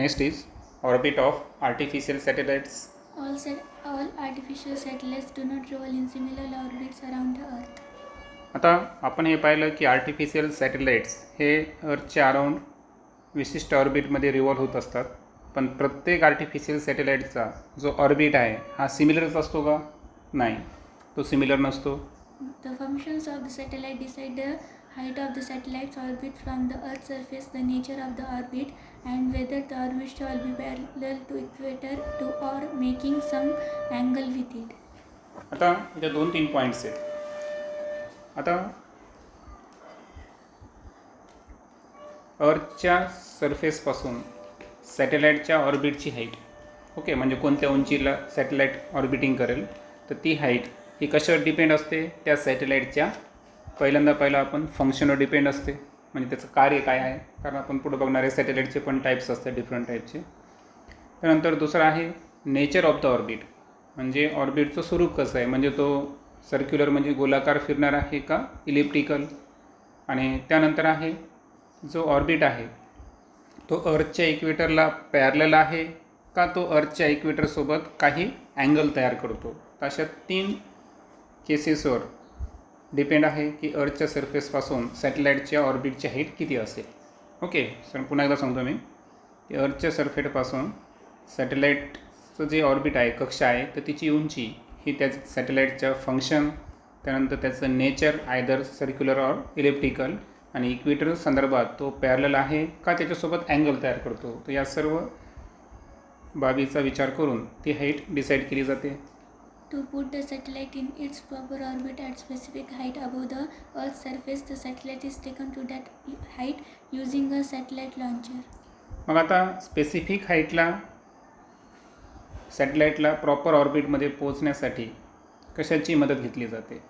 Next is orbit of artificial satellites. All artificial satellites do not revolve in similar orbits around the Earth. आता आपण हे पाहिलं की artificial satellites हे अर्थच्या around विशिष्ट ऑर्बिटमध्ये रिव्हॉल्व होत असतात. पण प्रत्येक आर्टिफिशियल सॅटेलाइटचा जो ऑर्बिट आहे हा सिमिलरच असतो का? नाही, तो सिमिलर नसतो. The functions of the satellite decide the height of the satellite's orbit from the Earth's surface, the nature of the orbit, and whether the orbit shall be parallel to equator to or making some angle with it. आता इथे 2-3 points आहेत. आता अर्थच्या सरफेसपासून सॅटेलाईटच्या ऑर्बिटची height, okay, म्हणजे कोणत्या उंचीला satellite orbiting करेल तर ती height ही कशावर डिपेंड असते? त्या सॅटेलाईटच्या पहिला आपण फंक्शनवर डिपेंड असते, म्हणजे त्याचं कार्य काय आहे, कारण आपण पुढे बघणारे सॅटेलाईटचे पण टाईप्स असतात डिफरंट टाईपचे. त्यानंतर दुसरं आहे नेचर ऑफ द ऑर्बिट, म्हणजे ऑर्बिटचं स्वरूप कसं आहे, म्हणजे तो सर्क्युलर म्हणजे गोलाकार फिरणार आहे का इलिप्टिकल. आणि त्यानंतर आहे जो ऑर्बिट आहे तो अर्थच्या इक्वेटरला पॅरलल आहे का तो अर्थच्या इक्वेटरसोबत काही अँगल तयार करतो. तर अशा 3 केसेसवर डिपेंड आहे की अर्थच्या सरफेसपासून सॅटेलाईटच्या ऑर्बिटची हाईट किती असेल. ओके सर, पुन्हा एकदा सांगतो मी की अर्थच्या सरफेसपासून सॅटेलाईटचं जे ऑर्बिट आहे, कक्षा आहे, तर तिची उंची ही त्या सॅटेलाईटच्या फंक्शन, त्यानंतर त्याचं nature either circular or elliptical, आणि इक्वेटर संदर्भात तो पॅरलल आहे का त्याच्यासोबत अँगल तयार करतो. तर या सर्व बाबीचा विचार करून ती हाईट डिसाईड केली जाते. To put the satellite in its proper orbit at specific height above the Earth's surface, the satellite is taken to that height using a satellite launcher. मग आता स्पेसिफिक हाईटला सॅटेलाईटला प्रॉपर ऑर्बिटमध्ये पोहोचण्यासाठी कशाची मदत घेतली जाते?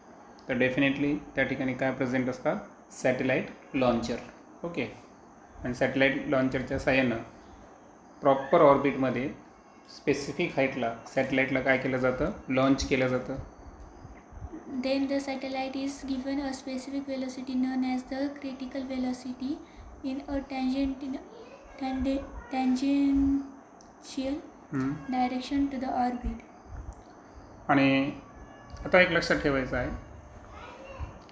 तर डेफिनेटली त्या ठिकाणी काय प्रेझेंट असतात? Satellite launcher. ओके, आणि सॅटेलाईट लॉन्चरच्या साहाय्यानं प्रॉपर ऑर्बिटमध्ये स्पेसिफिक हाईटला सॅटेलाईटला काय केलं जातं? लॉन्च केलं जातं. Then the satellite is given a specific velocity known as the critical velocity in a tangential direction to the orbit. आणि आता एक लक्षात ठेवायचं आहे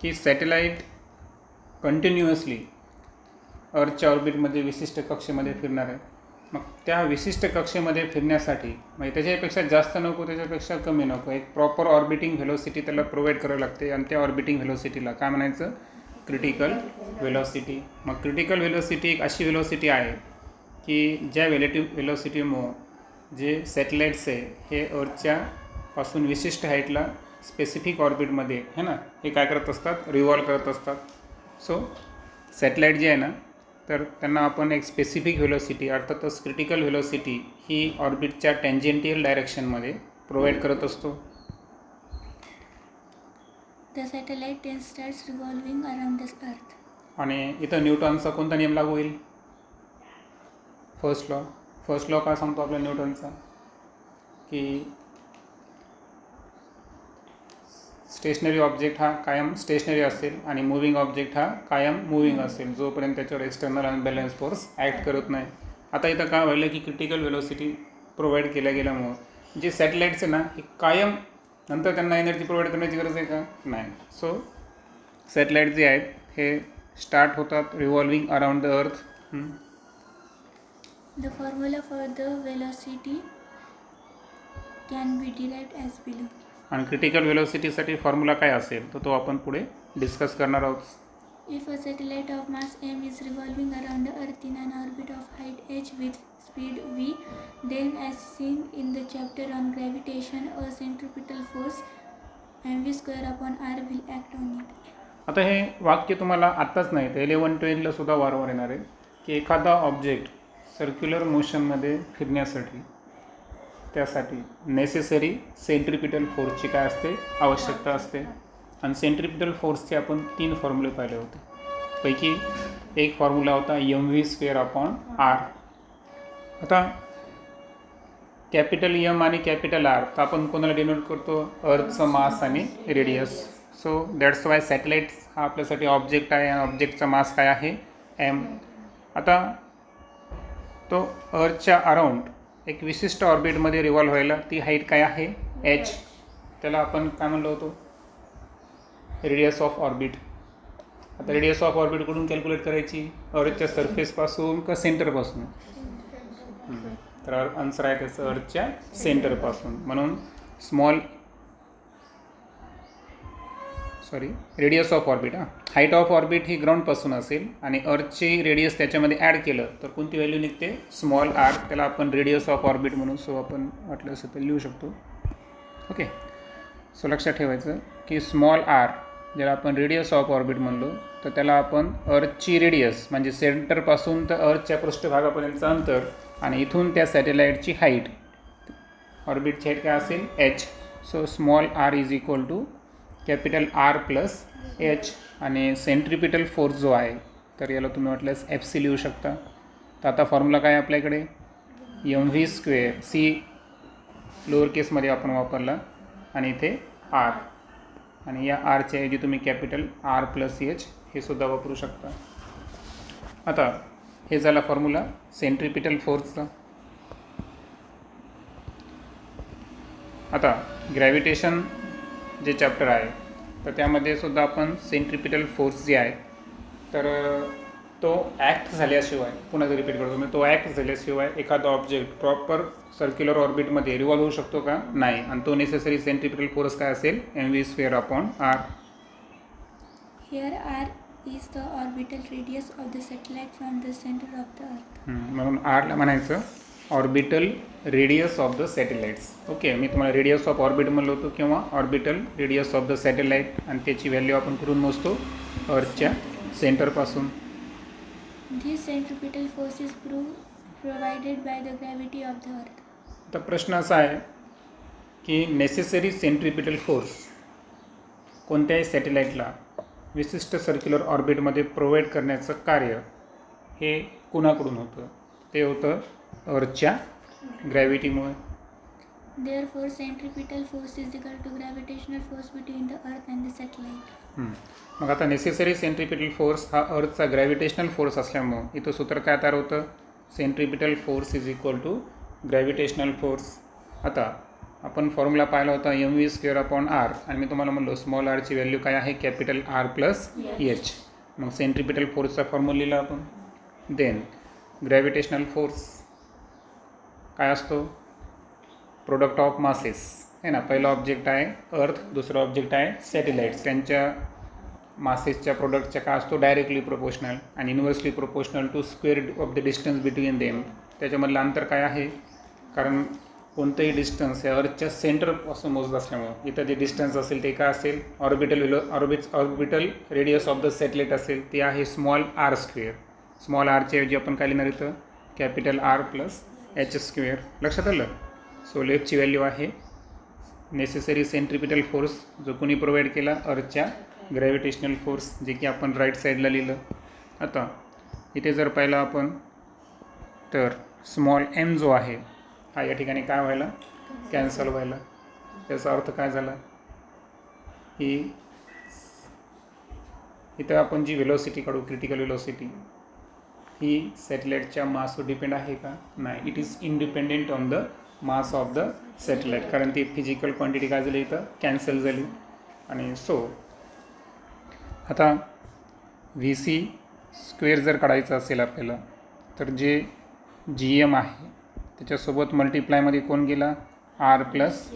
की सॅटेलाईट कंटिन्युअसली अर्थच्या ऑर्बिटमध्ये विशिष्ट कक्षेमध्ये फिरणार आहे. मग त्या विशिष्ट कक्षेमध्ये फिरण्यासाठी म्हणजे त्याच्यापेक्षा जास्त नको, त्याच्यापेक्षा कमी नको, एक प्रॉपर ऑर्बिटिंग व्हेलॉसिटी त्याला प्रोव्हाइड करावी लागते. आणि त्या ऑर्बिटिंग व्हेलॉसिटीला काय म्हणायचं? Critical velocity. मग क्रिटिकल व्हेलॉसिटी एक अशी व्हेलॉसिटी आहे की ज्या व्हेलॉसिटीमुळं जे सॅटेलाईट्स आहे हे अर्थच्या पासून विशिष्ट हाईटला स्पेसिफिक ऑर्बिटमध्ये है ना, हे काय करत असतात? रिव्हॉल्व करत असतात. सो सॅटेलाईट जे आहे ना, तर त्यांना आपण एक स्पेसिफिक व्हेलॉसिटी अर्थातच क्रिटिकल व्हेलॉसिटी ही ऑर्बिटच्या टँजेंटियल डायरेक्शनमध्ये प्रोव्हाइड करत असतो. The satellite then starts revolving around the Earth. आणि इथं न्यूटनचा कोणता नियम लागू होईल? फर्स्ट लॉ काय सांगतो आपल्या न्यूटनचा? की स्टेशनरी ऑब्जेक्ट हा कायम स्टेशनरी असेल आणि मूव्हिंग ऑब्जेक्ट हा कायम मूव्हिंग असेल जोपर्यंत त्याच्यावर एक्सटर्नल अनबॅलन्स फोर्स ॲक्ट करत नाही. आता इथं काय व्हायलं की क्रिटिकल व्हेलॉसिटी प्रोव्हाइड केल्या गेल्यामुळं जे सॅटेलाईट्स आहे ना हे कायम नंतर त्यांना एनर्जी प्रोव्हाइड करण्याची गरज आहे का? नाही. सो सॅटेलाईट जे आहेत हे स्टार्ट होतात revolving around the earth. The formula for the velocity can be derived as below. आणि क्रिटिकल व्हेलॉसिटीसाठी फॉर्म्युला काय असेल तर तो आपण पुढे डिस्कस करणार आहोत. If a satellite of mass m is revolving around the Earth in an orbit of height h with speed v, then as seen in the chapter on gravitation, a centripetal force mv square upon r will act on it. आता हे वाक्य तुम्हाला आत्ताच नाही तर 11-12ला सुद्धा वारंवार येणार आहे की एखादा ऑब्जेक्ट सर्क्युलर मोशनमध्ये फिरण्यासाठी त्यासाठी नेसेसरी सेंट्रिपिटल फोर्सची काय असते? आवश्यकता असते. आणि सेंट्रिपिटल फोर्सचे आपण 3 फॉर्म्युले पाहिले होते. पैकी एक फॉर्म्युला होता mv² अपॉन r. आता कॅपिटल एम आणि कॅपिटल आर तर आपण कोणाला डिनोट करतो? अर्थचं मास आणि radius. So that's why satellites हा आपल्यासाठी ऑब्जेक्ट आहे आणि ऑब्जेक्टचा मास काय आहे? एम. आता तो अर्थच्या अराउंड एक विशिष्ट ऑर्बिटमध्ये रिव्हॉल्व व्हायला ती हाईट काय आहे एच. त्याला आपण काय म्हणलो होतो रेडियस ऑफ ऑर्बिट. आता रेडियस ऑफ ऑर्बिट कुठून कॅल्क्युलेट करायची अर्थच्या सरफेसपासून का सेंटरपासून. तर आन्सर आहे त्याचं अर्थच्या सेंटरपासून. म्हणून radius of orbit height of orbit ही ग्राउंडपासून असेल आणि अर्थची रेडियस त्याच्यामध्ये ॲड केलं तर कोणती व्हॅल्यू निघते स्मॉल आर. त्याला आपण रेडियस ऑफ ऑर्बिट म्हणून सो आपण वाटलं असं तर लिहू शकतो. ओके. सो लक्षात ठेवायचं की स्मॉल आर ज्याला आपण रेडियस ऑफ ऑर्बिट म्हणलो तर त्याला आपण अर्थची रेडियस म्हणजे सेंटरपासून तर अर्थच्या पृष्ठभागापर्यंतचं अंतर आणि इथून त्या सॅटेलाईटची हाईट ऑर्बिटची हाईट काय असेल H. So small R is equal to capital R plus H. आणि सेंट्रिपिटल फोर्स जो आहे तर याला तुम्ही वाटल्यास एफ सी लिहू शकता. तर आता फॉर्म्युला काय आपल्याकडे M V square. C lower केसमध्ये आपण वापरला आणि इथे आर आणि या आरच्या ऐवजी तुम्ही कॅपिटल आर प्लस एच हे सुद्धा वापरू शकता. आता हे झाला फॉर्म्युला सेंट्रिपिटल फोर्सचा. आता ग्रॅव्हिटेशन जे चॅप्टर आहे तर त्यामध्ये सुद्धा आपण सेंट्रिपिटल फोर्स जे आहे तर तो ॲक्ट झाल्याशिवाय पुन्हा रिपीट करतो मी तो ॲक्ट झाल्याशिवाय एखादा ऑब्जेक्ट प्रॉपर सर्क्युलर ऑर्बिटमध्ये रिव्हॉल्व होऊ शकतो का नाही. आणि तो नेसेसरी सेंट्रिपिटल फोर्स काय असेल M V square upon R. Here R is the orbital radius of the satellite from the center of the earth. म्हणून आरला म्हणायचं orbital radius of the satellites. Okay. मी तुम्हाला रेडियस ऑफ ऑर्बिट म्हणलो होतो किंवा orbital radius of the satellite आणि त्याची व्हॅल्यू आपण कुठून मोजतो अर्थच्या सेंटरपासून. This centripetal force is provided by the gravity of the earth. आता प्रश्न असा आहे की नेसेसरी सेंट्रिपिटल फोर्स कोणत्याही सॅटेलाईटला विशिष्ट सर्क्युलर ऑर्बिटमध्ये प्रोव्हाइड करण्याचं कार्य हे कुणाकडून होतं. ते होतं अर्थच्या ग्रॅव्हिटीमुळे. Therefore, centripetal force is equal to gravitational force between the earth and the satellite. मग आता नेसेसरी सेंट्रिपिटल फोर्स हा अर्थचा ग्रॅव्हिटेशनल फोर्स असल्यामुळं इथं सूत्र काय तयार होतं centripetal force is equal to gravitational force. आता आपण फॉर्म्युला पाहिला होता M V square upon R आणि मी तुम्हाला म्हणलो स्मॉल आरची व्हॅल्यू काय आहे कॅपिटल आर प्लस एच. मग सेंट्रिपिटल फोर्सचा फॉर्म्युला लिहिला आपण. देन ग्रॅव्हिटेशनल फोर्स काय असतो प्रोडक्ट ऑफ मासेस आहे ना. पहिला ऑब्जेक्ट आहे अर्थ दुसरा ऑब्जेक्ट आहे सॅटेलाइट्स. त्यांच्या मासेसच्या प्रोडक्टच्या काय असतो डायरेक्टली प्रोपोर्शनल आणि inversely proportional to square of the distance between them. त्याच्यामधलं अंतर काय आहे कारण कोणतंही डिस्टन्स हे अर्थच्या सेंटरपासून मोजलं असल्यामुळं इथं जे डिस्टन्स असेल ते काय असेल orbital radius of the satellite असेल ते आहे स्मॉल आर स्क्वेअर. स्मॉल आरच्या ऐवजी आपण काय लिहिणार इथं capital R plus H square. लक्षात आलं. सो लेफ्टची व्हॅल्यू आहे नेसेसरी सेंट्रिपिटल फोर्स जो कोणी प्रोव्हाइड केला अर्थच्या ग्रॅव्हिटेशनल फोर्स जे की आपण राईट साईडला लिहिलं. आता इथे जर पाहिलं आपण तर स्मॉल एम जो आहे हा या ठिकाणी काय व्हायला कॅन्सल व्हायला. त्याचा अर्थ काय झाला की इथं आपण जी व्हेलॉसिटी काढू क्रिटिकल व्हेलॉसिटी ही सॅटेलाईटच्या मासवर डिपेंड आहे का नाही. It is independent on the mass of the satellite कारण ती फिजिकल क्वांटिटी काय झाली इथं कॅन्सल झाली. आणि सो आता व्ही सी स्क्वेअर जर काढायचं असेल आपल्याला तर जे जी एम आहे त्याच्यासोबत मल्टिप्लायमध्ये कोण गेला आर प्लस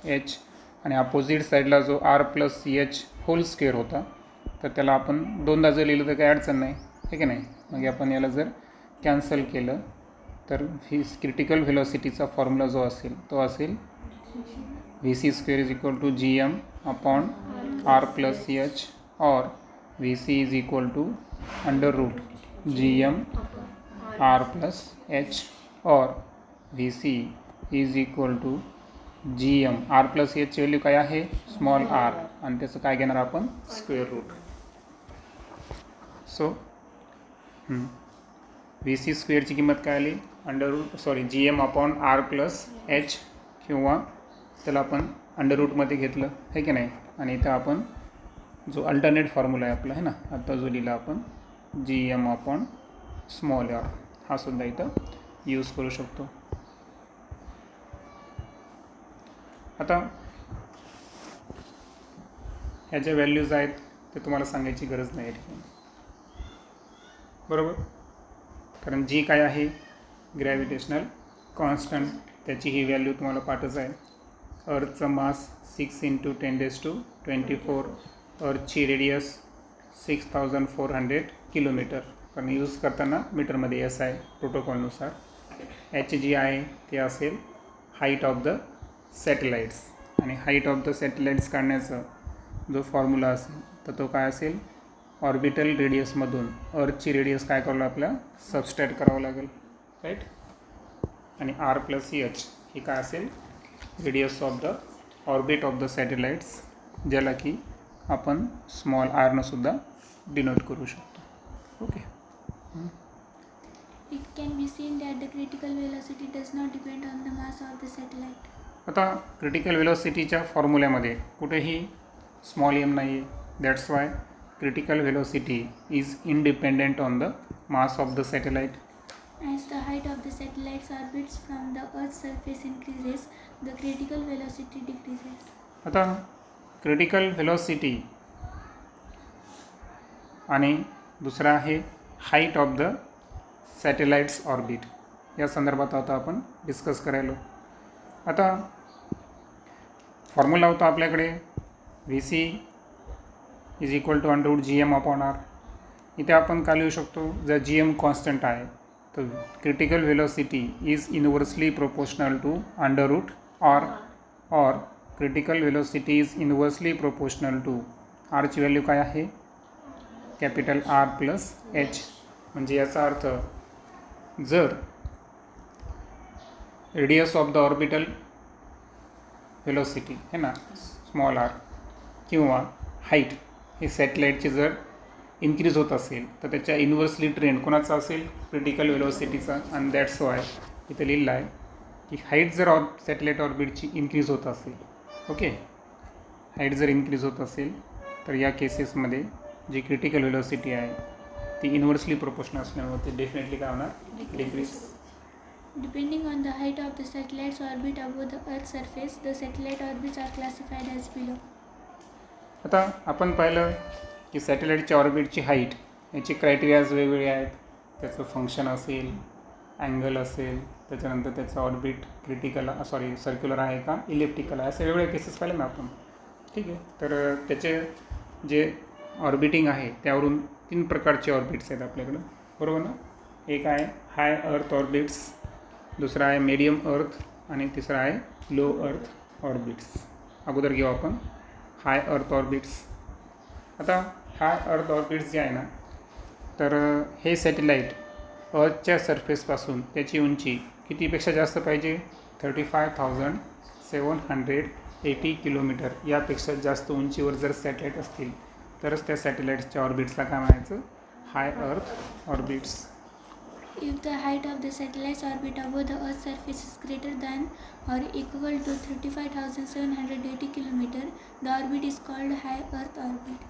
एच आणि अपोजिट साईडला जो R plus H whole square होता तर त्याला आपण दोनदा जर लिहिलं तर काही अडचण नाही आहे की नाही. मग आपण याला जर कॅन्सल केलं तर क्रिटिकल व्हेलॉसिटीचा फॉर्म्युला जो असेल तो असेल V C square is equal to G M upon R plus H or V C is equal to under root G M R plus H or V C is equal to G M R plus एचची value काय आहे small R आणि त्याचं काय घेणार आपण square root. So V C स्क्वेअरची किंमत काय आली under root G M upon R plus H किंवा त्याला आपण अंडर रूटमध्ये घेतलं आहे की नाही. आणि इथं आपण जो अल्टरनेट फॉर्म्युला आहे आपला आहे ना आता जो लिहिला आपण G M upon small R हा सुद्धा इथं यूज करू शकतो. आता ह्या ज्या व्हॅल्यूज आहेत ते तुम्हाला सांगायची गरज नाही आहे ठिकाणी, बरोबर. कारण जी काय आहे ग्रॅव्हिटेशनल कॉन्स्टंट त्याची ही व्हॅल्यू तुम्हाला पाठच आहे. अर्थचं मास 6 × 10⁻24, अर्थची रेडियस 6400 किलोमीटर, पण यूज करताना मीटरमध्ये एस आहे प्रोटोकॉलनुसार. याची जी आहे ते असेल हाईट ऑफ द सॅटेलाइट्स, आणि हाईट ऑफ द सॅटेलाइट्स काढण्याचा जो फॉर्म्युला असेल तर तो काय असेल, ऑर्बिटल रेडियसमधून अर्थची रेडियस काय करावं आपल्याला सबस्ट्रॅक्ट करावं लागेल, राईट. आणि R + H ही काय असेल, radius of the orbit of the satellites, ज्याला की आपण स्मॉल r न सुद्धा डिनोट करू शकतो. Okay. It can be seen that the critical velocity does not depend on the mass of the satellite. आता क्रिटिकल वेलोसिटीच्या फॉर्म्युल्यामध्ये कुठेही स्मॉल m नाही आहे. That's why critical velocity is independent on the mass of the satellite. As the height of the satellite's orbits from the Earth's surface increases, the critical velocity decreases. आता critical velocity आणि दुसरा आहे height of the satellites orbit, या संदर्भात आता आपण discuss करायलो. आता formula होता आपल्याकडे VC = √gm/r. इथे आपण काय लिहू शकतो, जर gm कॉन्स्टंट आहे तर critical velocity is inversely proportional to √r, और critical velocity is inversely proportional to r ची व्हॅल्यू काय आहे, कॅपिटल R + H. म्हणजे याचा अर्थ जर radius of the orbital velocity है ना स्मॉल r किंवा हाईट ही सॅटेलाइटची जर इन्क्रीज होत असेल तर त्याच्या इन्व्हर्सली ट्रेंड कोणाचा असेल, क्रिटिकल वेलोसिटीचा. आणि दॅट्स वाय इथे लिहिलं आहे की हाईट जर सॅटेलाइट ऑर्बिटची इन्क्रीज होत असेल, ओके, हाईट जर इन्क्रीज होत असेल तर या केसेसमध्ये जी क्रिटिकल वेलोसिटी आहे ती इन्व्हर्सली प्रोपोर्शनल असल्यामुळे ते डेफिनेटली काय होणार, decrease. Depending on the height of the satellite's orbit above the Earth's surface, the satellite orbits are classified as below. आता आपण पाहिलं की सॅटेलाइटच्या ऑर्बिटची हाईट याची क्रायटेरियाज वेगवेगळे आहेत. त्याचं फंक्शन असेल, अँगल असेल, त्याच्यानंतर त्याचं ऑर्बिट सर्क्युलर आहे का इलिप्टिकल आहे, असे वेगवेगळे केसेस पाहिले ना आपण, ठीक आहे. तर त्याचे जे ऑर्बिटिंग आहे त्यावरून 3 प्रकारचे ऑर्बिट्स आहेत आपल्याकडं, बरोबर ना. एक आहे हाय अर्थ ऑर्बिट्स, दुसरा आहे मीडियम अर्थ, आणि तिसरा आहे लो अर्थ ऑर्बिट्स. अगोदर घेऊ आपण हाय अर्थ ऑर्बिट्स. आता हाय अर्थ ऑर्बिट्स जे आहे ना, तर हे सॅटेलाईट अर्थच्या सरफेसपासून त्याची उंची कितीपेक्षा जास्त पाहिजे, 35,780 किलोमीटर. यापेक्षा जास्त उंचीवर जर सॅटेलाईट असतील तरच त्या सॅटेलाईट्सच्या ऑर्बिट्सला काय म्हणायचं, high earth orbits. If the height of the satellite's orbit above the Earth's surface is greater than or equal to 35,780 km, the orbit is called high Earth orbit.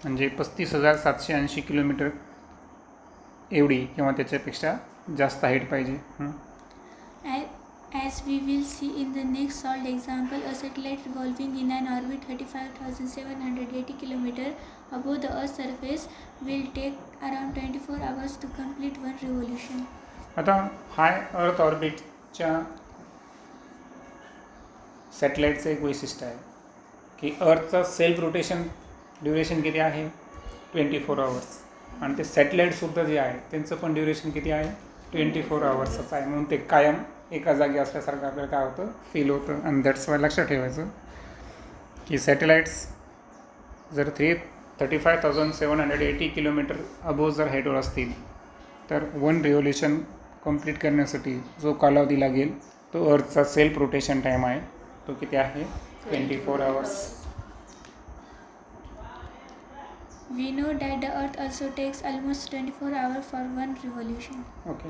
म्हणजे 35,780 किलोमीटर एवढी किंवा त्याच्यापेक्षा जास्त हाईट पाहिजे. As we will see in the next solved example, a satellite revolving in an orbit 35,780 km above the Earth's surface will take around 24 hours to complete one revolution. आता हाय अर्थ ऑर्बिटच्या सॅटेलाईटचं एक वैशिष्ट्य आहे की अर्थचा सेल्फ रोटेशन ड्युरेशन किती आहे, 24 hours. आणि ते सॅटेलाईटसुद्धा जे आहे त्यांचं पण ड्युरेशन किती आहे, 24 आवर्सच आहे. म्हणून ते कायम एका जागी असल्यासारखं आपल्याला काय होतं, फील होतं. आणि दॅट्स वाय लक्षात ठेवायचं की सॅटेलाईट्स जर 35,780 किलोमीटर अबोव जर हाईटवर असतील तर वन रिव्होल्युशन कंप्लीट करण्यासाठी जो कालावधी लागेल तो अर्थचा सेल्फ रोटेशन टाईम आहे, तो किती आहे, 24 hours. We know that the Earth also takes almost 24 hours for one revolution. Okay.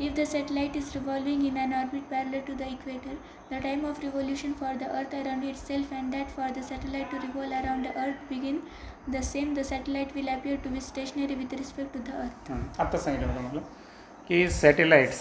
If the satellite is revolving in an orbit parallel to the equator, the time of revolution for the Earth around itself and that for the satellite to revolve around the Earth begin the same. The satellite will appear to be stationary with respect to the Earth. आत्ता सांगितलं तुम्हाला की satellites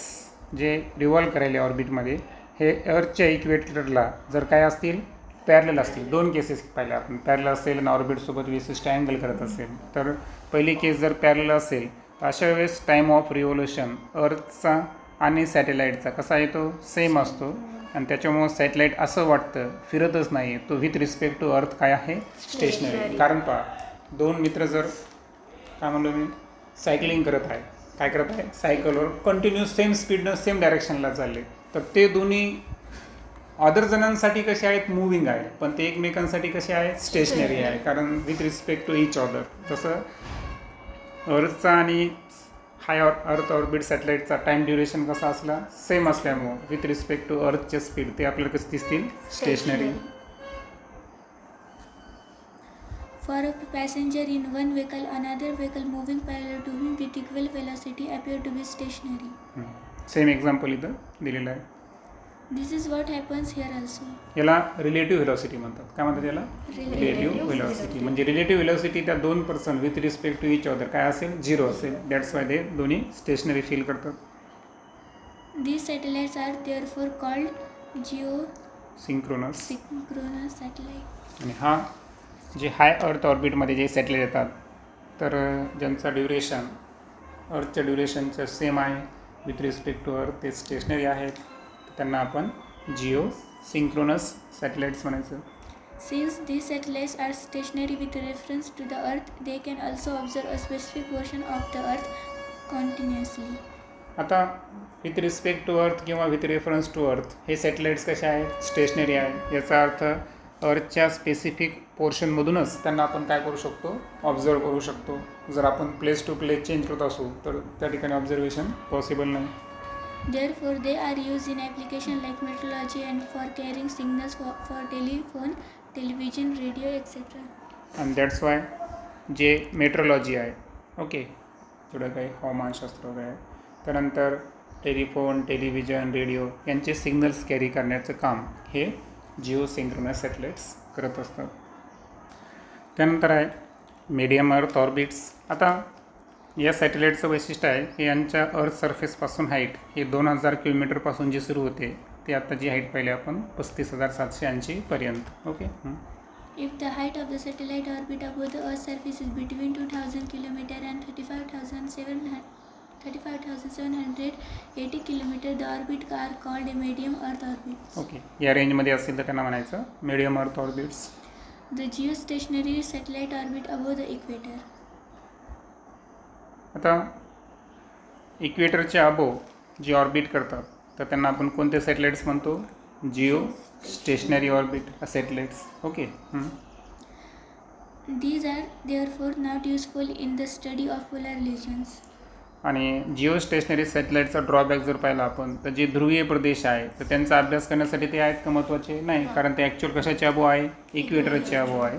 जे revolve करायले ऑर्बिटमध्ये हे अर्थच्या इक्वेटरला जर काय असतील पॅरलल असतील, दोन केसेस पाहिल्या आपण. पॅरलल असेल आणि ऑर्बिटसोबत विशिष्ट अँगल करत असेल, तर पहिली केस जर पॅरलल असेल तर अशा वेळेस टाईम ऑफ रिव्होल्युशन अर्थचा आणि सॅटेलाईटचा कसा येतो, सेम असतो. आणि त्याच्यामुळं सॅटेलाईट असं वाटतं फिरतच नाही, तो विथ रिस्पेक्ट टू अर्थ काय आहे, स्टेशनरी. कारण पहा, दोन मित्र जर काय म्हणलो मी सायकलिंग करत आहे, काय करत आहे, सायकलवर कंटिन्यूस सेम स्पीडनं सेम डायरेक्शनला चालले, तर ते दोन्ही अदर जणांसाठी कसे आहेत, मूविंग आहे, पण ते एकमेकांसाठी कसे आहेत, स्टेशनरी आहे. कारण with respect to each other. तसं अर्थचा आणि हाय अर्थ ऑर्बिट सॅटेलाईटचा टाईम ड्युरेशन कसा असला, सेम असल्यामुळं विथ रिस्पेक्ट टू अर्थचे स्पीड ते आपल्याला कसे दिसतील, stationery. For a passenger in one vehicle, another vehicle moving parallel to him with equal velocity appear to be stationary. Same example इथं दिलेलं आहे. This is what happens here also. याला relative velocity म्हणतात. काय म्हणतात याला, रिलेटिव्ह व्हेलॉसिटी. म्हणजे relative velocity त्या दोन person with respect to each other काय असेल, झिरो असेल. दॅट्स वाय ते दोन्ही स्टेशनरी फील करतात. These satellites are therefore called synchronous. satellite. आणि हा जे हाय अर्थ ऑर्बिटमध्ये जे सॅटेलाईट येतात, तर ज्यांचा ड्युरेशन अर्थच्या ड्युरेशनचं सेम आहे विथ रिस्पेक्ट टू अर्थ, ते स्टेशनरी आहेत, त्यांना आपण सिंक्रोनस सॅटेलाइट्स म्हणायचं. Since these satellites are stationary with reference to the Earth, they can also observe a specific portion of the Earth continuously. आता विथ रिस्पेक्ट टू अर्थ किंवा with reference to earth हे satellites कसे आहेत, stationary आहे. याचा अर्थ अर्थच्या specific पोर्शनमधूनच त्यांना आपण काय करू शकतो, ऑब्झर्व करू शकतो. जर आपण प्लेस टू प्लेस चेंज करत असू तर त्या ठिकाणी ऑब्झर्वेशन पॉसिबल नाही. Therefore, they are used in applications like meteorology and for carrying signals for telephone, television, radio, etc. And that's why जे मेट्रोलॉजी आहे, ओके, थोडं काही हवामानशास्त्र वगैरे आहे, त्यानंतर टेलिफोन, टेलिव्हिजन, रेडिओ यांचे सिग्नल्स कॅरी करण्याचं काम हे जिओसिंक्रोनस सॅटेलाइट्स करत असतात. त्यानंतर आहे मीडियम अर्थ ऑर्बिट्स. आता या सॅटेलाईटचं वैशिष्ट्य आहे की यांच्या अर्थ सरफेसपासून हाईट हे 2000 किलोमीटरपासून जी सुरू होते ते आता जी हाईट पाहिली आपण 35,780 पर्यंत. Okay. If the height of the satellite orbit above the Earth's surface is between 2,000 km and 35,780 km, the orbits are called a medium Earth orbits. Okay, या रेंजमध्ये असेल तर त्यांना म्हणायचं मीडियम अर्थ orbits. The geostationary satellite orbit above the equator. आता इक्वेटरच्या above जे orbit करतात तर त्यांना आपण कोणते सॅटेलाइट्स म्हणतो, Jio stationery orbit satellites. Okay. These are therefore not useful in the study of polar regions. आणि जिओ स्टेशनरी सॅटेलाइटचा ड्रॉबॅक जर पाहिला आपण तर जे ध्रुवीय प्रदेश आहे तर त्यांचा अभ्यास करण्यासाठी ते आहेत का महत्त्वाचे नाही, कारण ते ॲक्च्युअल कशाचे अबोव आहे, इक्वेटरच्या अबोव आहे.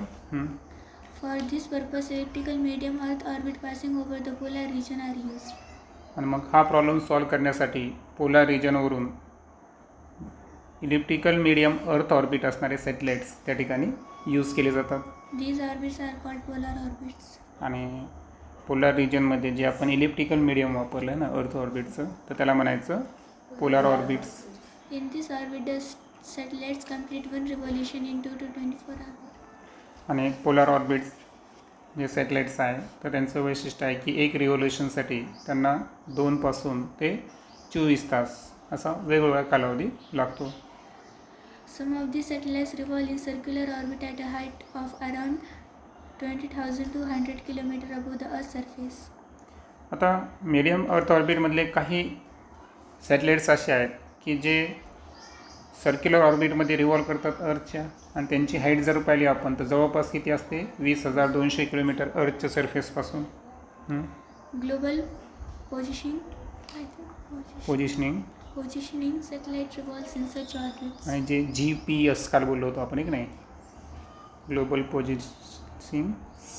For this purpose, elliptical medium Earth orbit passing over the polar region are used. आणि मग हा प्रॉब्लेम सॉल्व्ह करण्यासाठी पोलार रिजनवरून इलिप्टिकल मीडियम अर्थ ऑर्बिट असणारे सॅटेलाइट्स त्या ठिकाणी यूज केले जातात. These orbits are called polar orbits. आणि पोलार रिजनमध्ये जे आपण इलिप्टिकल मीडियम वापरलं आहे ना अर्थ ऑर्बिटचं, तर त्याला म्हणायचं polar orbits. In this orbit, the satellites complete one revolution in 2 to 24 hours. आणि पोलार ऑर्बिट्स जे सॅटेलाइट्स आहे तर त्यांचं वैशिष्ट्य आहे की एक रिव्होल्युशनसाठी त्यांना 2 पासून ते 24 तास असा वेगवेगळा कालावधी लागतो. Some of these satellites revolve in circular orbit at a height of around 20,200 km above the Earth's surface. आता मीडियम अर्थ ऑर्बिटमधले काही सॅटेलाइट्स असे आहेत की जे सर्क्युलर ऑर्बिटमध्ये रिव्हॉल्व करतात अर्थच्या, आणि त्यांची हाईट जर पाहिली आपण तर जवळपास किती असते, 20,200 kilometre अर्थच्या सरफेसपासून. Global positioning satellite revolves in such orbits. आणि जे GPS काल बोललो होतो आपण, एक नाही, ग्लोबल पोझिशनिंग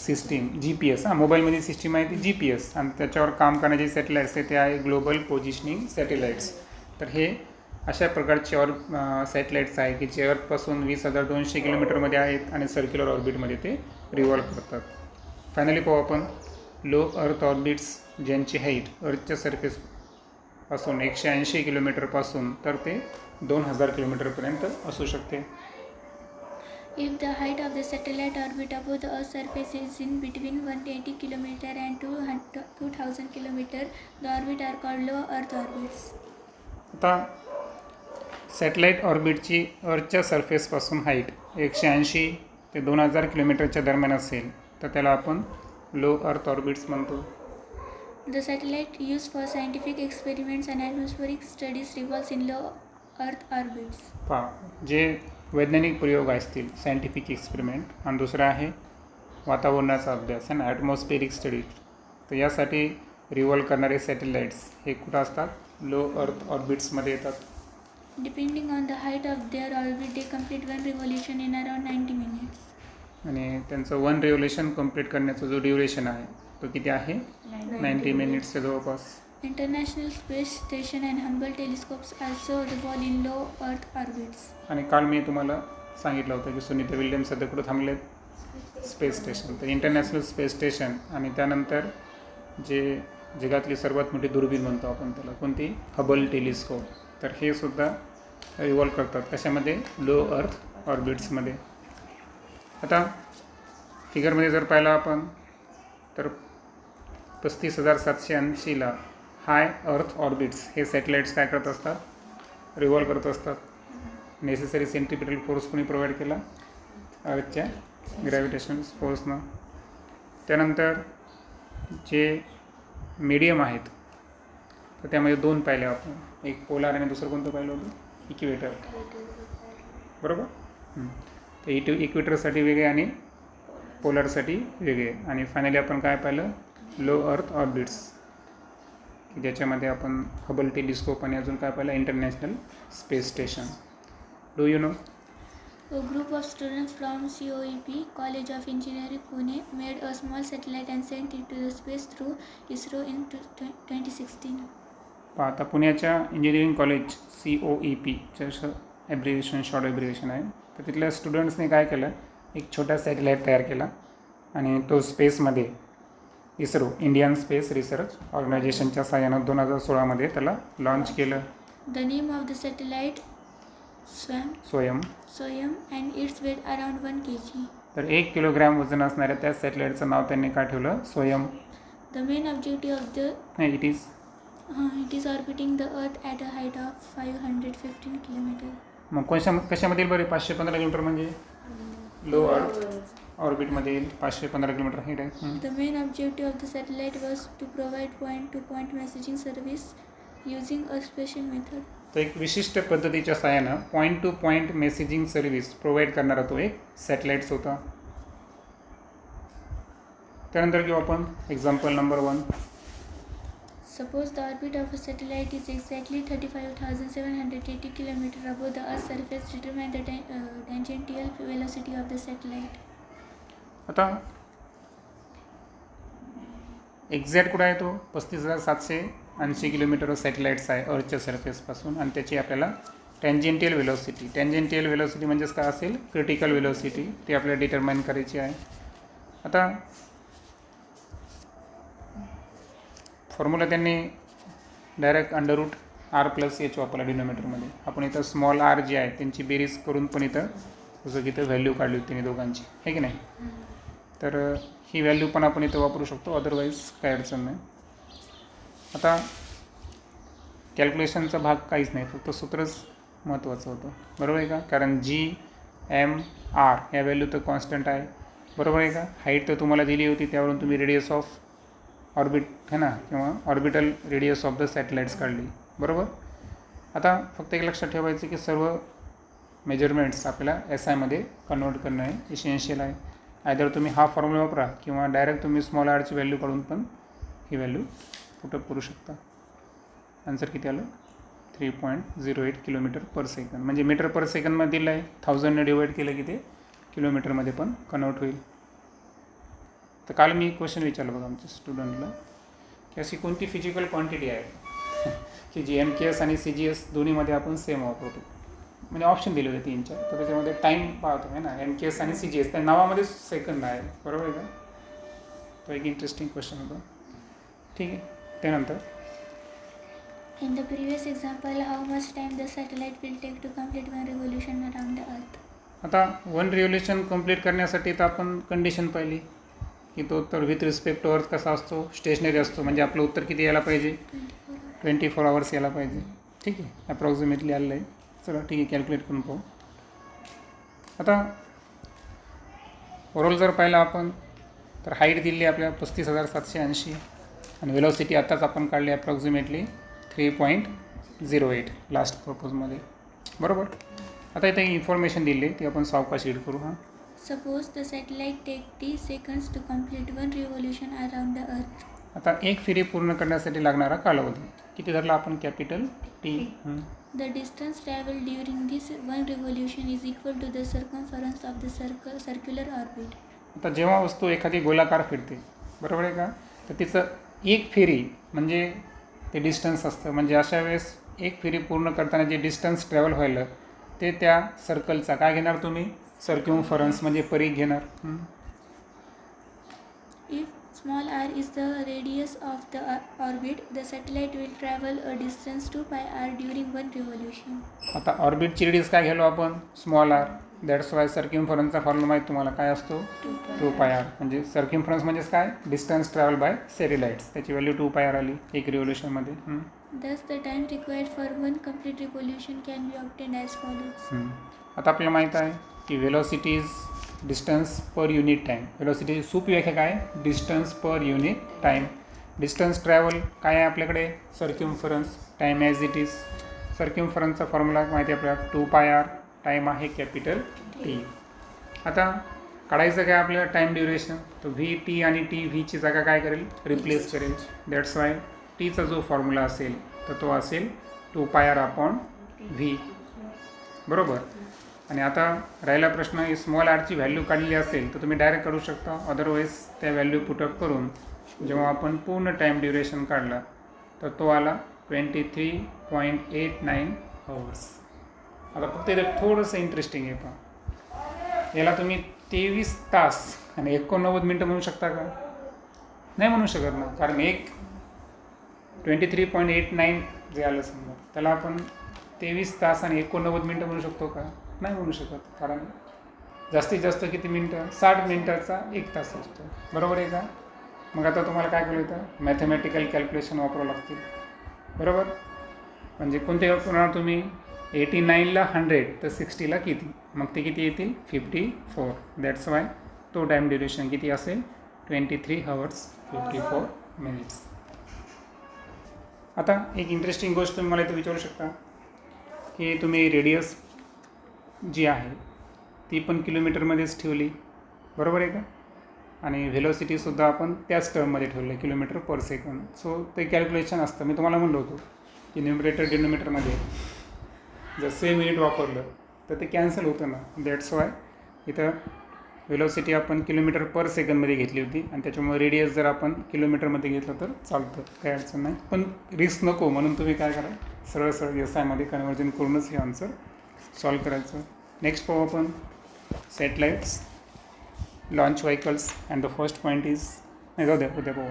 सिस्टीम, GPS. मोबाईलमध्ये सिस्टीम आहे ती GPS, आणि त्याच्यावर काम करण्याचे सॅटेलाइट्स आहे ते आहे ग्लोबल पोझिशनिंग सॅटेलाइट्स. तर हे अशा प्रकारचे सॅटेलाइट्स आहे की जे अर्थपासून 20,200 किलोमीटरमध्ये आहेत आणि सर्क्युलर ऑर्बिटमध्ये ते रिव्हॉल्व करतात. फायनली पाहू आपण लो अर्थ ऑर्बिट्स ज्यांची हाईट अर्थच्या सरफेस पासून 180 किलोमीटरपासून तर ते 2000 किलोमीटरपर्यंत असू शकते. If the height of the satellite orbit above the Earth's surface is in between 180 km and 2000 km, the orbit are called low Earth orbits. आता सॅटेलाईट ऑर्बिटची अर्थच्या सरफेसपासून हाईट 180 ते 2000 किलोमीटरच्या दरम्यान असेल तर त्याला आपण लो अर्थ ऑर्बिट्स म्हणतो. The satellite used for scientific experiments and atmospheric studies revolves in low Earth orbits. जे वैज्ञानिक प्रयोग असतील सायंटिफिक एक्सपेरिमेंट आणि दुसरं आहे वातावरणाचा अभ्यास आणि ॲटमॉस्फेरिक स्टडी, तर यासाठी रिव्हॉल्व करणारे सॅटेलाइट्स हे कुठं असतात, लो अर्थ ऑर्बिट्समध्ये येतात. Depending on the height of their orbit, they complete one revolution in around 90 minutes. आणि त्यांचं वन रेव्होल्युशन कंप्लीट करण्याचा जो ड्युरेशन आहे तो किती आहे, 90 मिनिट्सच्या जवळपास. International Space Station and Hubble telescopes also revolve in low Earth orbits. आणि काल मी तुम्हाला सांगितलं होतं की सुनीता विल्यम्स सध्या कुठं थांबलेत, स्पेस स्टेशन. तर इंटरनॅशनल स्पेस स्टेशन आणि त्यानंतर जे जगातली सर्वात मोठी दुर्बीण म्हणतो आपण त्याला, कोणती, हबल टेलिस्कोप, तर हे सुद्धा रिव्हॉल्व करतात कशामध्ये, लो अर्थ ऑर्बिट्समध्ये. आता फिगरमध्ये जर पाहिलं आपण तर 35,780ला हाय अर्थ ऑर्बिट्स हे सॅटेलाइट्स काय करत असतात, रिव्हॉल्व करत असतात. नेसेसरी सेंट्रिपिटल फोर्स कोणी प्रोव्हाइड केला, अर्थच्या ग्रॅव्हिटेशन फोर्सनं. त्यानंतर जे मीडियम आहेत तर त्यामध्ये दोन पाहिले आपण, एक पोलार आणि दुसरं कोणतं पाहिलं होतं, इक्वेटर, बरोबर. तर इक्वेटरसाठी वेगळे आणि पोलारसाठी वेगळे. आणि फायनली आपण काय पाहिलं, लो अर्थ ऑर्बिट्स, की ज्याच्यामध्ये आपण हबल टेलिस्कोप आणि अजून काय पाहिलं, international space station. Do you know? A group of students from COEP, College of Engineering, Pune, made a small satellite and sent it to the space through ISRO in 2016. आता पुण्याच्या engineering college COEPचं ॲब्रिव्हिएशन, short ॲब्रिव्हिएशन आहे. तर तिथल्या स्टुडंट्सने काय केलं, एक छोटा satellite तयार केला आणि तो स्पेसमध्ये इस्रो, इंडियन स्पेस रिसर्च ऑर्गनायझेशनच्या सहाय्यानं 2016मध्ये त्याला लॉन्च केलं. The name of the satellite स्वयं. and its weight around 1 kg. तर 1 किलोग्रॅम वजन असणाऱ्या त्या सॅटेलाईटचं नाव त्यांनी काय ठेवलं, स्वयं. The main objective of the it is orbiting the Earth at a height of 515 km. मग कशामध्ये बरे 515 किलोमीटर म्हणजे लो अर्थ ऑर्बिटमध्ये 515 किलोमीटर हाईट आहे. The main objective of the satellite was to provide point-to-point messaging service using a special method. तर एक विशिष्ट पद्धतीच्या सहाय्यानं point two point messaging service provide करणारा तो एक सॅटेलाइट्स होता. त्यानंतर घेऊ आपण example number 1. Suppose the orbit of a satellite is exactly 35,780 km above the Earth's surface. Determine the tangential velocity of the satellite. आता एक्झॅक्ट कुठं आहे तो, 35,780 किलोमीटर सॅटेलाइट्स आहे अर्थच्या सरफेसपासून, आणि त्याची आपल्याला टँजेंटियल वेलोसिटी म्हणजेच काय असेल, क्रिटिकल वेलोसिटी, ती आपल्याला डिटरमाइन करायची आहे. आता फॉर्म्युला त्यांनी डायरेक्ट √r+h वापरला डिनोमिनेटरमध्ये. आपण इथं स्मॉल r जी आहे त्यांची बेरीज करून पण इथं जसं की इथं व्हॅल्यू काढली होती तिने दोघांची, आहे की नाही. तर ही व्हॅल्यू पण आपण इथं वापरू शकतो, अदरवाईज काही अडचण नाही. आता कॅल्क्युलेशनचा भाग काहीच नाही, फक्त सूत्रच महत्त्वाचं होतं, बरोबर आहे का. कारण G/m/r या व्हॅल्यू तर कॉन्स्टंट आहे, बरोबर आहे का. हाईट तर तुम्हाला दिली होती, त्यावरून तुम्ही रेडियस ऑफ ऑर्बिट है ना, किंवा orbital radius of the satellites काढली, बरोबर. आता फक्त एक लक्षात ठेवायचं की सर्व मेजरमेंट्स आपल्याला SI कन्वर्ट करणं आहे इसेन्शियल आहे. आयदर तुम्ही हा फॉर्म्युला वापरा किंवा डायरेक्ट तुम्ही स्मॉल आरची व्हॅल्यू काढून पण ही व्हॅल्यू पुटअप करू शकता. आन्सर किती आलं, 3.08 किलोमीटर पर सेकंड, म्हणजे मीटर पर सेकंडमध्ये दिलं आहे, 1000ने डिवाईड केलं की ते किलोमीटरमध्ये पण कन्वर्ट होईल. तर काल मी क्वेश्चन विचारलं बघा आमच्या स्टुडंटला की अशी कोणती फिजिकल क्वांटिटी आहे की जी MKS आणि CGS दोन्हीमध्ये आपण सेम वापरतो. म्हणजे ऑप्शन दिले होते 3-4, तर त्याच्यामध्ये टाईम पाहतो आहे ना, MKS आणि CGS त्या नावामध्ये सेकंड आहे, बरोबर आहे का. तो एक इंटरेस्टिंग क्वेश्चन होता, ठीक आहे. त्यानंतर In the previous example, how much time the satellite will take to complete one revolution around the Earth? आता वन रिव्होल्युशन कंप्लीट करण्यासाठी तर आपण कंडिशन पाहिली की तो तर विथ रिस्पेक्ट टू अर्थ कसा असतो, स्टेशनरी असतो. म्हणजे आपलं उत्तर किती यायला पाहिजे, 24 आवर्स यायला पाहिजे. ठीक आहे, अप्रॉक्सिमेटली आलेलं आहे. चला ठीक आहे, कॅल्क्युलेट करून पाहू. आता ओव्हरऑल जर पाहिलं आपण तर हाईट दिली आपल्या 35,780 आणि वेलॉसिटी आत्ताच आपण काढली अप्रॉक्सिमेटली 3.08 लास्ट पर्पजमध्ये. बरोबर. आता इथे इन्फॉर्मेशन दिली ती आपण सावकाश रीड करू. हां, Suppose the satellite take t seconds to complete one revolution around the Earth. आता एक फेरी पूर्ण करण्यासाठी लागणारा कालावधी किती धरला आपण, capital T. The distance traveled during this one revolution is equal to the circumference of the circular orbit. आता जेव्हा वस्तू एखादी गोलाकार फिरते, बरोबर आहे का, तर तिचं एक फेरी म्हणजे ते डिस्टन्स असतं. म्हणजे अशा वेळेस एक फेरी पूर्ण करताना जे डिस्टन्स ट्रॅव्हल व्हायला ते त्या सर्कलचा काय घेणार तुम्ही, सर्क्युमफरन्स म्हणजे परिघ घेणार. If small r is the radius of the orbit, the satellite will travel a distance 2 pi r during one revolution. आता ऑर्बिटची रेडियस काय घ्यालो आपण, स्मॉल आर. दॅट्स वाय सर्क्युमफरन्सचा फॉर्म्युला माहीत तुम्हाला काय असतो, 2 पाय आर. म्हणजे सर्क्युमफरन्स म्हणजेच काय, डिस्टन्स ट्रॅव्हल बाय सॅटेलाइट्स. त्याची व्हॅल्यू 2 पाय आर आली एक रिव्होल्युशनमध्ये. Thus, the time required for one complete revolution can be obtained as follows. आता आपल्याला माहीत आहे की velocity is distance per unit time. वेलॉसिटीची सोपी व्याख्या काय, distance per unit time. Distance travel काय आहे आपल्याकडे, circumference. Time as it is. सर्क्युमफरन्सचा फॉर्म्युला माहिती आहे आपल्याला 2 पाय आर. टाईम आहे कॅपिटल टी. आता काढायचं काय आपल्याला टाईम ड्युरेशन, तर व्ही टी आणि टी व्हीची जागा काय करेल, रिप्लेस करेल. दॅट्स वाय टीचा जो फॉर्म्युला असेल तर तो असेल 2 पाय आर अपॉन व्ही. बरोबर. आणि आता राहिला प्रश्न, स्मॉल आरची व्हॅल्यू काढली असेल तर तुम्ही डायरेक्ट काढू शकता. अदरवाईज त्या व्हॅल्यू पुटअप करून जेव्हा आपण पूर्ण टाईम ड्युरेशन काढला तर तो आला 23.89 आवर्स. आता फक्त इथे थोडंसं इंटरेस्टिंग आहे पहा, याला तुम्ही 23 तास आणि 89 मिनटं म्हणू शकता का, नाही म्हणू शकत ना. कारण एक 23.89 जे आलं समजा त्याला आपण 23 तास आणि 89 मिनटं म्हणू शकतो का, नाही म्हणू शकत. कारण जास्तीत जास्त किती मिनटं, 60 मिनटाचा 1 तास असतो. बरोबर आहे का. मग आता तुम्हाला काय करू येतं, मॅथमॅटिकल कॅल्क्युलेशन वापरावं लागतील. बरोबर. म्हणजे कोणते वापरणार तुम्ही, 89ला 100 तर 60ला किती, मग ते किती येतील 54. दॅट्स वाय तो टाईम ड्युरेशन किती असेल 23 आवर्स 54 मिनिट्स. आता एक इंटरेस्टिंग गोष्ट तुम्ही मला इथं विचारू शकता की तुम्ही रेडियस जी आहे ती पण किलोमीटरमध्येच ठेवली, बरोबर आहे का, आणि व्हेलॉसिटीसुद्धा आपण त्याच टर्ममध्ये ठेवलं, किलोमीटर पर सेकंड. सो ते कॅल्क्युलेशन असतं. मी तुम्हाला म्हणलो होतो की न्युमरेटर डिनोमिनेटरमध्ये जर सेम युनिट वापरलं तर ते कॅन्सल होतं ना. दॅट्स वाय इथं व्हेलॉसिटी आपण किलोमीटर पर सेकंडमध्ये घेतली होती आणि त्याच्यामुळे रेडियस जर आपण किलोमीटरमध्ये घेतलं तर चालतं, काही अडचण नाही. पण रिस्क नको म्हणून तुम्ही काय करा, सरळ सरळ एस आयमध्ये कन्वर्जन करूनच हे आन्सर सॉल्व करायचं. नेक्स्ट पाहू आपण satellites, launch vehicles and the first point is, नाही जाऊ द्या उद्या पाहू.